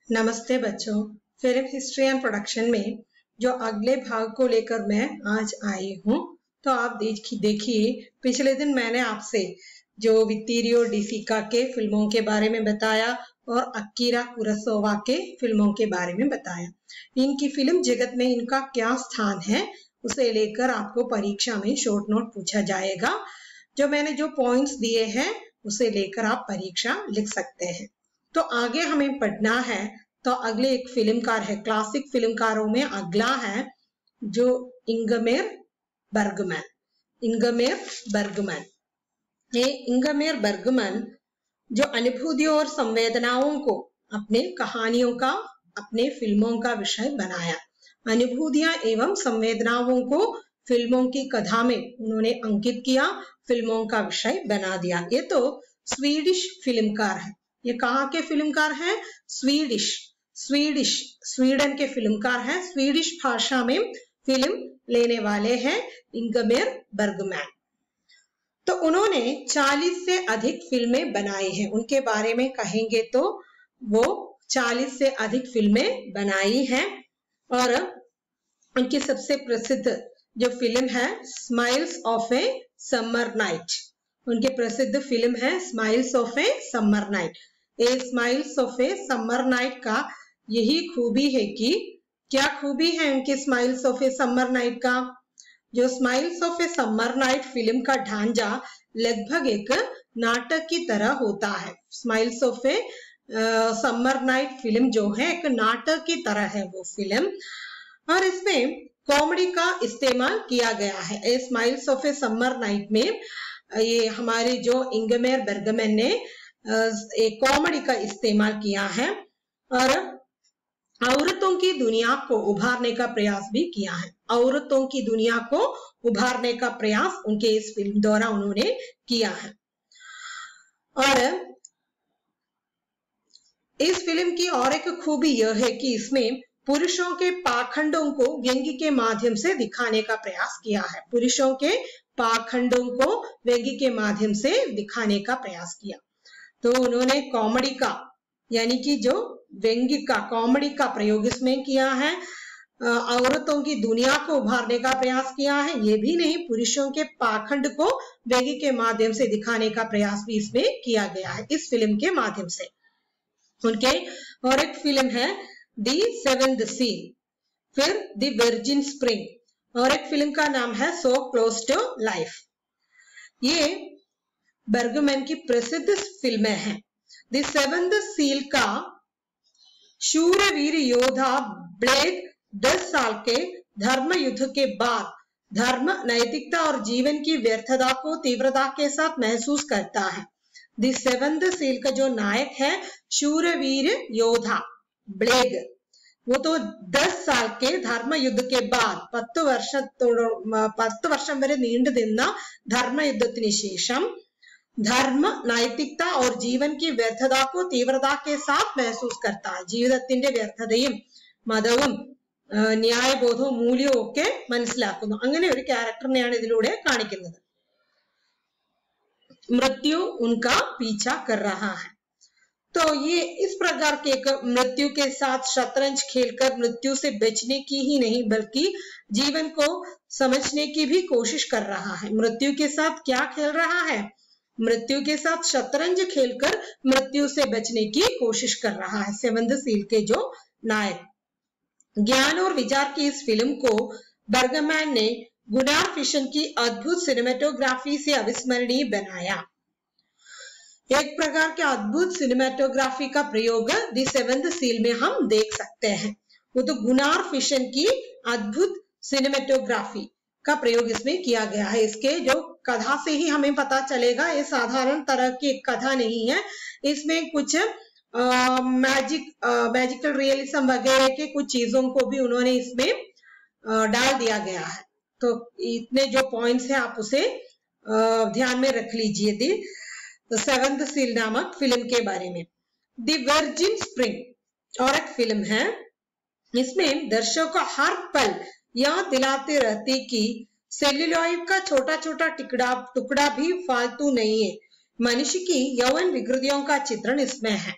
नमस्ते बच्चों, film history and production में जो अगले भाग को लेकर मैं आज आई हूँ। तो आप देखिए पिछले दिन मैंने आपसे जो वित्तीरियो डी सिका के फिल्मों के बारे में बताया और अकीरा कुरोसावा के फिल्मों के बारे में बताया। इनकी फिल्म जगत में इनका क्या स्थान है उसे लेकर आपको परीक्षा में शॉर्ट नोट पूछा जाएगा। जो मैंने जो पॉइंट्स दिए हैं उसे लेकर आप परीक्षा लिख सकते हैं। तो आगे हमें पढ़ना है। तो अगले एक फिल्मकार है, क्लासिक फिल्मकारों में अगला है जो इंगमेर बर्गमैन। ये इंगमेर बर्गमैन जो अनुभूतियों और संवेदनाओं को अपने कहानियों का, अपने फिल्मों का विषय बनाया। अनुभूतियां एवं संवेदनाओं को फिल्मों की कथा में उन्होंने अंकित किया, फिल्मों का विषय बना दिया। ये तो स्वीडिश फिल्मकार है। ये कहाँ के फिल्मकार हैं? स्वीडन के फिल्मकार हैं। स्वीडिश भाषा में फिल्म लेने वाले हैं इंगमेर बर्गमैन। तो उन्होंने 40 से अधिक फिल्में बनाई हैं। उनके बारे में कहेंगे तो वो 40 से अधिक फिल्में बनाई हैं और उनकी सबसे प्रसिद्ध जो फिल्म है smiles of a summer night. उनकी प्रसिद्ध फिल्म है smiles of a summer night. A smiles of a summer night का यही खूबी है कि क्या खूबी है उनके smiles of a summer night का? जो smiles of a summer night film का ढांचा लगभग एक नाटक की तरह होता है। Smiles of a summer night film जो है एक नाटक की तरह है वो फिल्म, और इसमें कॉमेडी का इस्तेमाल किया गया है। A smiles of a summer night में ये हमारे जो इंगमेर बर्गमैन ने एक कॉमेडी का इस्तेमाल किया है और औरतों की दुनिया को उभारने का प्रयास भी किया है। औरतों की दुनिया को उभारने का प्रयास उनके इस फिल्म द्वारा उन्होंने किया है। और इस फिल्म की और एक खूबी यह है कि इसमें पुरुषों के पाखंडों को व्यंग्य के माध्यम से दिखाने का प्रयास किया है। पुरुषों के पाखंडों को व्यंग्य के माध्यम से दिखाने का प्रयास किया। तो उन्होंने कॉमेडी का यानी कि जो व्यंग्य का कॉमेडी का प्रयोग इसमें किया है। औरतों की दुनिया को उभारने का प्रयास किया है। ये भी नहीं, पुरुषों के पाखंड को व्यंग्य के माध्यम से दिखाने का प्रयास भी इसमें किया गया है इस फिल्म के माध्यम से। उनके और एक फिल्म है दी सेवेंथ सील, फिर दी वर्जिन स्प्रिंग और एक फिल्म का नाम है सो क्लोज टू लाइफ। ये बर्गमैन की प्रसिद्ध फिल्में हैं। दी सेवेंथ सील का शूरवीर योद्धा ब्लेड 10 साल के धर्म युद्ध के बाद धर्म, नैतिकता और जीवन की व्यर्थता को तीव्रता के साथ महसूस करता है। दी सेवेंथ सील का जो नायक है शूरवीर योद्धा ब्लेड, वो तो 10 साल के धर्म युद्ध के बाद 10 വർഷം വരെ നീണ്ടു നിന്ന ധർമ്മയുദ്ധത്തിന് ശേഷം धर्म, नैतिकता और जीवन की व्यर्थता को तीव्रता के साथ महसूस करता है। ജീവിതത്തിന്റെ വ്യർത്ഥതയും മതവും ന്യായബോധവും മൂല്യവും ഒക്കെ മനസ്സിലാക്കുന്നു। അങ്ങനെ ഒരു ക്യാരക്ടറിനെയാണ് ഇതിലൂടെ കാണിക്കുന്നത്। मृत्यु उनका पीछा कर रहा है। तो ये इस प्रकार के एक मृत्यु के साथ शतरंज खेलकर मृत्यु से बचने की ही नहीं बल्कि जीवन को समझने की भी कोशिश कर रहा है। मृत्यु के साथ क्या खेल रहा है? मृत्यु के साथ शतरंज खेलकर मृत्यु से बचने की कोशिश कर रहा है सेवंथ सील के जो नायक। ज्ञान और विचार की इस फिल्म को बर्गमैन ने गुनार फिशन की अद्भुत सिनेमेटोग्राफी से अविस्मरणीय बनाया। एक प्रकार के अद्भुत सिनेमेटोग्राफी का प्रयोग दी सेवंथ सील में हम देख सकते हैं। वो तो गुनार फिशन की अद्भुत सिनेमेटोग्राफी का प्रयोग इसमें किया गया है। इसके जो कथा से ही हमें पता चलेगा ये साधारण तरह की एक कथा नहीं है। इसमें कुछ मैजिकल रियलिज्म वगैरह के कुछ चीजों को भी उन्होंने इसमें डाल दिया गया है। तो इतने जो पॉइंट्स हैं आप उसे ध्यान में रख लीजिए। दी सेवंथ सील नामक फिल्म के बारे में। दी वर्जिन स्प्रिंग और एक फिल्म है। इसमें दर्शकों को हर पल याद दिलाते रहते कि सेल्यूलॉइड का छोटा छोटा टुकड़ा भी फालतू नहीं है। मनुष्य की यौवन विकृतियों का चित्रण इसमें है।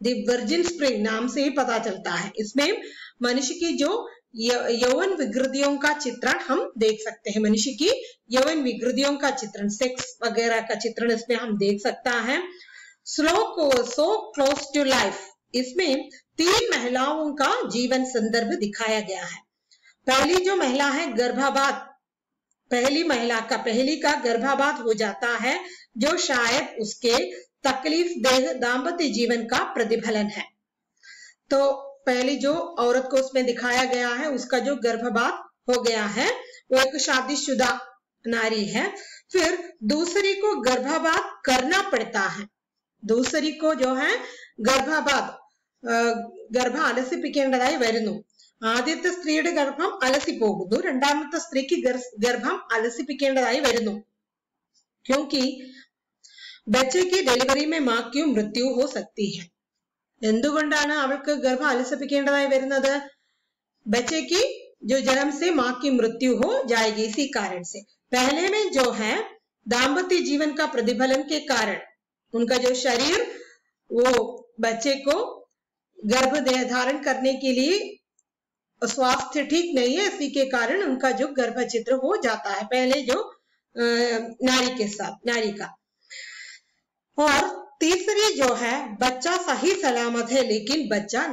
द वर्जिन स्प्रिंग नाम से ही पता चलता है। इसमें मनुष्य की जो यौवन विकृतियों का चित्रण हम देख सकते हैं। मनुष्य की यौवन विकृतियों का चित्रण, सेक्स वगैरह का चित्रण इसमें हम देख सकता है। सो क्लोज टू लाइफ, इसमें 3 महिलाओं का जीवन संदर्भ दिखाया गया है। पहली जो महिला है गर्भापात, पहली का गर्भापात हो जाता है, जो शायद उसके तकलीफ देह दाम्पत्य जीवन का प्रतिफलन है। तो पहली जो औरत को उसमें दिखाया गया है, उसका जो गर्भपात हो गया है, वो एक शादीशुदा नारी है। फिर दूसरी को गर्भपात करना पड़ता है। दूसरी को जो है ഗർഭം അലസിപ്പിക്കേണ്ടതായി വരുന്നു। ആദ്യത്തെ സ്ത്രീയുടെ ഗർഭം അലസി പോകുന്നു, രണ്ടാമത്തെ സ്ത്രീക്ക് ഗർഭം അലസിപ്പിക്കേണ്ടതായി വരുന്നു। क्योंकि बच्चे की डिलीवरी में मां की मृत्यु हो सकती है। എന്തുകൊണ്ടാണ് അവൾക്ക് ഗർഭം അലസിപ്പിക്കേണ്ടതായി വരുന്നത്? बच्चे की जो जन्म से मां की मृत्यु हो जाएगी, इसी कारण से। पहले में जो है दाम्पत्य जीवन का प्रतिफलन के कारण उनका जो शरीर वो बच्चे को गर्भ धारण करने के लिए स्वास्थ्य ठीक नहीं है, इसी के कारण उनका जो गर्भचित्र हो जाता है पहले जो नारी के साथ, नारी का। और तीसरी जो है बच्चा सही सलामत है लेकिन बच्चा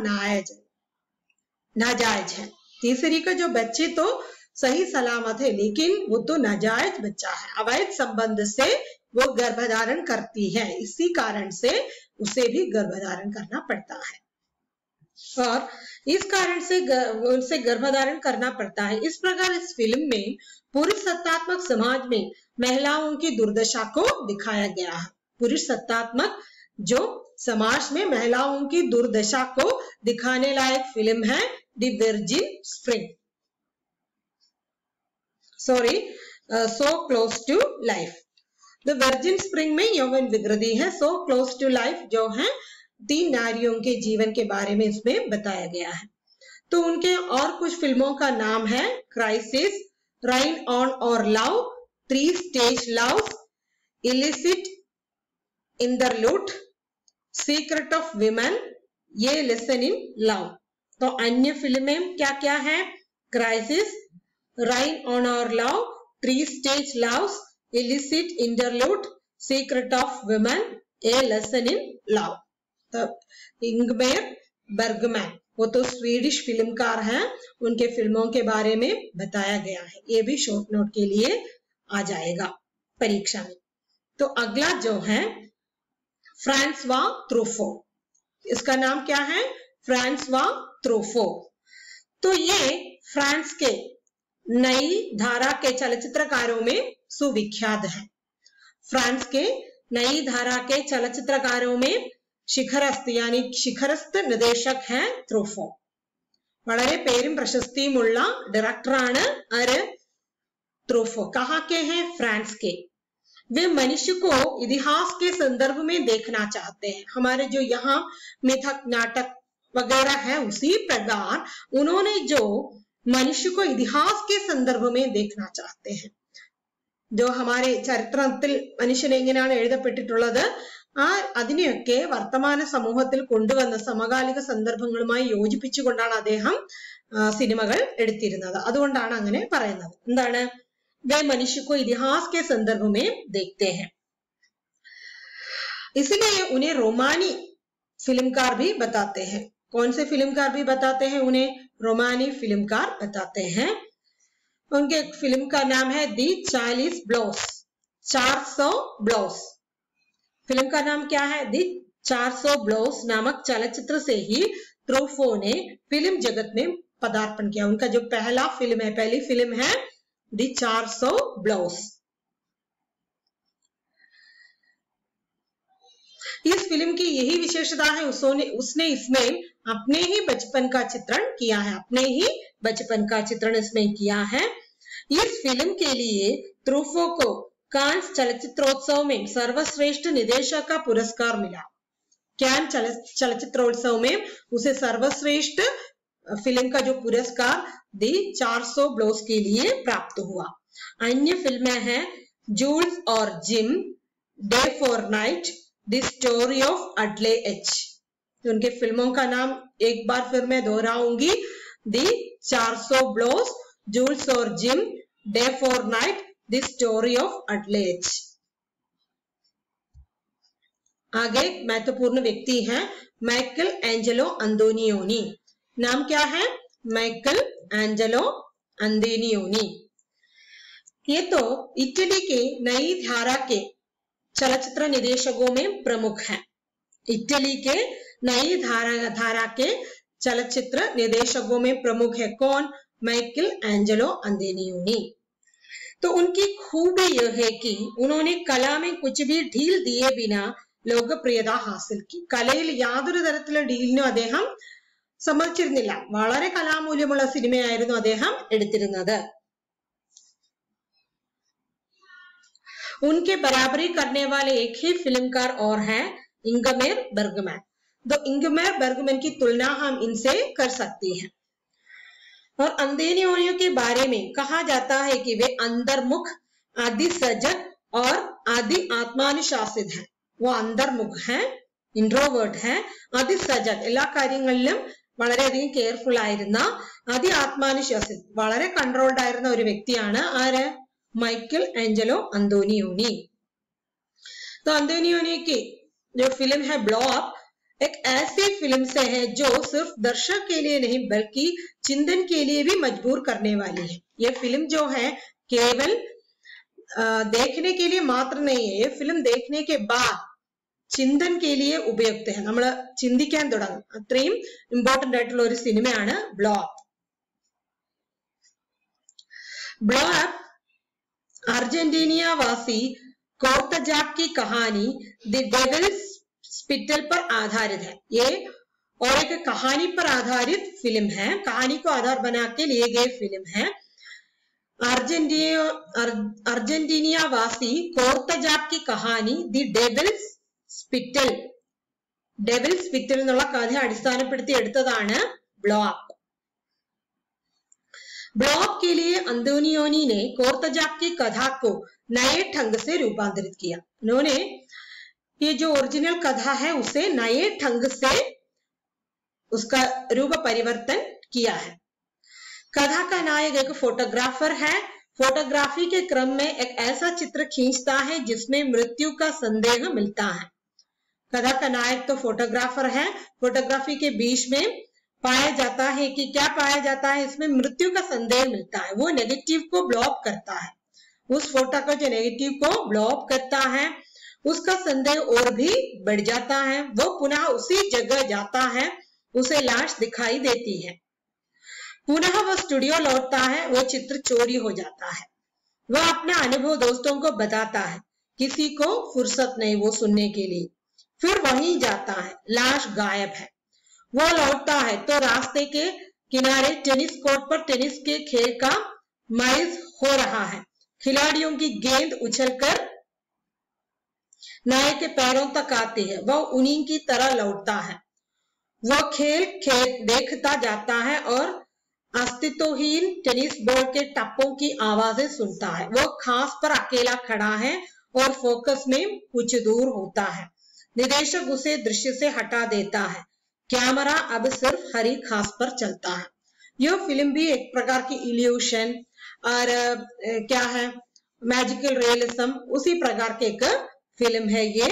नाजायज है। तीसरी का जो बच्चे तो सही सलामत है लेकिन वो तो नाजायज बच्चा है, अवैध संबंध से वो गर्भधारण करती है, इसी कारण से उसे भी गर्भधारण करना पड़ता है। और इस कारण से उनसे गर्भधारण करना पड़ता है। इस प्रकार इस फिल्म में पुरुष सत्तात्मक समाज में महिलाओं की दुर्दशा को दिखाया गया है। पुरुष सत्तात्मक जो समाज में महिलाओं की दुर्दशा को दिखाने लायक फिल्म है the virgin spring, so close to life. The virgin spring में यौवन विकृति है। सो क्लोज टू लाइफ जो है 3 नारियों के जीवन के बारे में इसमें बताया गया है। तो उनके और कुछ फिल्मों का नाम है crisis, rain on our love, 3 stage love, illicit interlude, secret of women, ये लेसन इन लव। तो अन्य फिल्में क्या क्या है? Crisis, rain on our love, 3 stage love, illicit interlude, secret of women, a lesson in love. Ingmar Bergman वो तो Swedish फिल्मकार हैं, उनके फिल्मों के बारे में बताया गया है। ये भी शॉर्ट नोट के लिए आ जाएगा परीक्षा में। तो अगला जो है फ्रांसवा ट्रूफो, इसका नाम क्या है? फ्रांसवा ट्रूफो। तो ये फ्रांस के नई धारा के चलचित्रकारों में सुविख्यात है। फ्रांस के नई धारा के चलचित्रकारों में शिखरस्थ यानी शिखरस्थ निर्देशक हैं ट्रूफो। വളരെ പേരും പ്രശസ്തിയുമുള്ള डायरेक्टराണ് ആര്? ट्रूफो। कहाँ के हैं? फ्रांस के। वे मनुष्य को इतिहास के संदर्भ में देखना चाहते हैं। हमारे जो यहाँ मिथक नाटक वगैरह है उसी प्रकार उन्होंने जो मनुष्य को इतिहास के संदर्भ में देखना चाहते हैं। जो हमारे ചരിത്രത്തിൽ മനുഷ്യൻ എങ്ങനെയാണ് എഴുതപ്പെട്ടിട്ടുള്ളത് അതിനെയൊക്കെ വർത്തമാന സമൂഹത്തിൽ കൊണ്ടുവന്ന സമകാലിക സന്ദർഭങ്ങളുമായി യോജിപ്പിച്ചുകൊണ്ടാണ് അദ്ദേഹം സിനിമകൾ എടുത്തിരുന്നത്। അതുകൊണ്ടാണ് അങ്ങനെ പറയുന്നത്। എന്താണ്? वे मनुष्य को इतिहास के संदर्भ में देखते हैं, इसलिए उन्हें रोमानी फिल्मकार भी बताते हैं। कौन से फिल्मकार भी बताते हैं? उन्हें रोमानी फिल्मकार बताते हैं। उनके एक फिल्म का नाम है दी 40 ब्लॉस, 400 ब्लॉस। फिल्म का नाम क्या है? दी 400 ब्लॉस नामक चलचित्र से ही ट्रूफो ने फिल्म जगत में पदार्पण किया। उनका जो पहली फिल्म है दी 400 ब्लॉस। इस फिल्म की यही विशेषता है, उसने इसमें अपने ही बचपन का चित्रण किया है, अपने ही बचपन का चित्रण इसमें किया है। इस फिल्म के लिए ट्रूफो को कांस चलचित्रोत्सव में सर्वश्रेष्ठ निर्देशक का पुरस्कार मिला। कैन चलचित्रोत्सव में उसे सर्वश्रेष्ठ फिल्म का जो पुरस्कार दी 400 ब्लॉस के लिए प्राप्त हुआ। अन्य फिल्में हैं जूल्स और Jim, day for night, the story of Adele H. तो उनके फिल्मों का नाम एक बार फिर मैं दोहराऊंगी, दी 400 ब्लोस, जूल्स और Jim, day for night, the story of Adele H. आगे महत्वपूर्ण व्यक्ति हैं माइकल एंजेलो अंतोनियोनी। नाम क्या है? Michelangelo Antonioni. ये तो इटली के नई धारा के चलचित्र निर्देशकों में प्रमुख है। इटली के नई धारा के चलचित्र निर्देशकों में प्रमुख है कौन? Michelangelo Antonioni. तो उनकी खूबी यह है कि उन्होंने कला में कुछ भी ढील दिए बिना ലോകപ്രിയത ഹാസിൽ की। കലയിൽ യാതൊരു തരത്തിലുള്ള ഡീലിനും അദ്ദേഹം സമ്മതിച്ചിരുന്നില്ല। വളരെ കലാമൂല്യമുള്ള സിനിമയായിരുന്നു അദ്ദേഹം എടുത്തിരുന്നത്। उनके बराबरी करने वाले एक ही फिल्मकार और हैं इंगमेर बर्गमैन। तो इंगमेर बर्गमैन की तुलना हम इनसे कर सकते हैं। और अंतोनियोनी के बारे में कहा जाता है कि वे अंतर्मुख, आदि सजग और आदि आत्मानुशासित हैं। वो अंतर्मुख है, इंट्रोवर्ट है, അതിസജഗ് എല്ലാ കാര്യങ്ങളിലും വളരെയധികം കെയർഫുൾ ആയിരുന്ന, അതി ആത്മാനുശാസിത് വളരെ കൺട്രോൾഡ് ആയിരുന്ന ഒരു വ്യക്തിയാണ് ആര്? Michelangelo Antonioni. तो अंतोनियोनी की जो फिल्म है ब्लो अप, एक ऐसी फिल्म से है जो सिर्फ दर्शक के लिए नहीं बल्कि चिंतन के लिए भी मजबूर करने वाली है। ये फिल्म जो है केवल देखने के लिए मात्र नहीं है, ये फिल्म देखने के बाद चिंतन के लिए उपयुक्त है। നമ്മൾ ചിന്തിക്കാൻ തുടങ്ങും, അത്രയും ഇമ്പോർട്ടന്റ് ആയിട്ടുള്ള ഒരു സിനിമയാണ് blow up. Blow up अर्जेंटीनियावासी Cortazar की कहानी द डेविल्स स्पिटल पर आधारित है। ये और एक कहानी पर आधारित फिल्म है, कहानी को आधार बना के लिए गई फिल्म है। अर्जेंटीनियावासी कोर्तजाक की कहानी the devil's spittle, devil's spittle എന്നുള്ള കഥ അടിസ്ഥാനപ്പെടുത്തി എടുത്തതാണ് ബ്ലോ അപ്പ്। ब्लो अप के लिए अंतोनियोनी ने कोर्तजाक की कथा को नए ढंग से रूपांतरित किया। उन्होंने ये जो ओरिजिनल कथा है उसे नए ढंग से उसका रूप परिवर्तन किया है। कथा का नायक एक फोटोग्राफर है, फोटोग्राफी के क्रम में एक ऐसा चित्र खींचता है जिसमें मृत्यु का संदेह मिलता है। कथा का नायक तो फोटोग्राफर है, फोटोग्राफी के बीच में पाया जाता है कि क्या पाया जाता है, इसमें मृत्यु का संदेह मिलता है। वो नेगेटिव को ब्लॉक करता है, उस फोटो का जो नेगेटिव को ब्लॉक करता है उसका संदेह और भी बढ़ जाता है। वो पुनः उसी जगह जाता है, उसे लाश दिखाई देती है, पुनः वो स्टूडियो लौटता है, वो चित्र चोरी हो जाता है। वह अपना अनुभव दोस्तों को बताता है, किसी को फुर्सत नहीं वो सुनने के लिए। फिर वहीं जाता है, लाश गायब है। वो लौटता है तो रास्ते के किनारे टेनिस कोर्ट पर टेनिस के खेल का मैच हो रहा है। खिलाड़ियों की गेंद उछलकर नायक के पैरों तक आती है, वह उन्हीं की तरह लौटता है। वह खेल देखता जाता है और अस्तित्वहीन टेनिस बॉल के टप्पों की आवाजें सुनता है। वह घास पर अकेला खड़ा है और फोकस में कुछ दूर होता है। निदेशक उसे दृश्य से हटा देता है, कैमरा अब सिर्फ हरी घास पर चलता है। यह फिल्म भी एक प्रकार की इल्यूशन और क्या है मैजिकल रियलिज्म, उसी प्रकार के एक फिल्म है ये।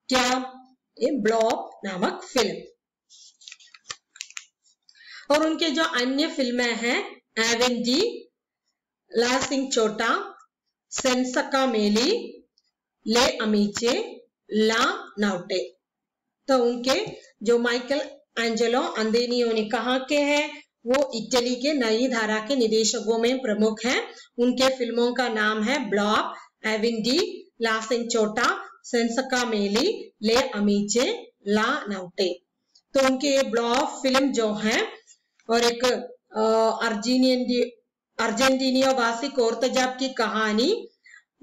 क्या? ये ब्लो अप नामक फिल्म। और उनके जो अन्य फिल्में हैं एवेंजी, ला सिंचोटा, सेंसका मेली, ले अमीचे, ला नाउटे। तो उनके जो माइकल एंजेलो अंतोनियोनी कहाँ के हैं? वो इटली के नई धारा के निर्देशकों में प्रमुख हैं। उनके फिल्मों का नाम है ब्लो अप, एविंडी, ला सिंचोटा, सेंसका मेली, ले अमीचे, ला नाउटे। तो उनके ये ब्लो अप फिल्म जो है और एक अर्जेंटीनियावासी कोर्तजाक की कहानी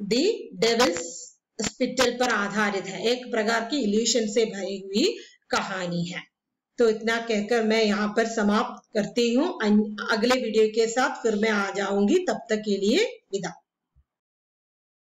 दी डेविल्स स्पिटल पर आधारित है, एक प्रकार की इल्यूशन से भरी हुई कहानी है। तो इतना कहकर मैं यहाँ पर समाप्त करती हूँ। अगले वीडियो के साथ फिर मैं आ जाऊंगी, तब तक के लिए विदा।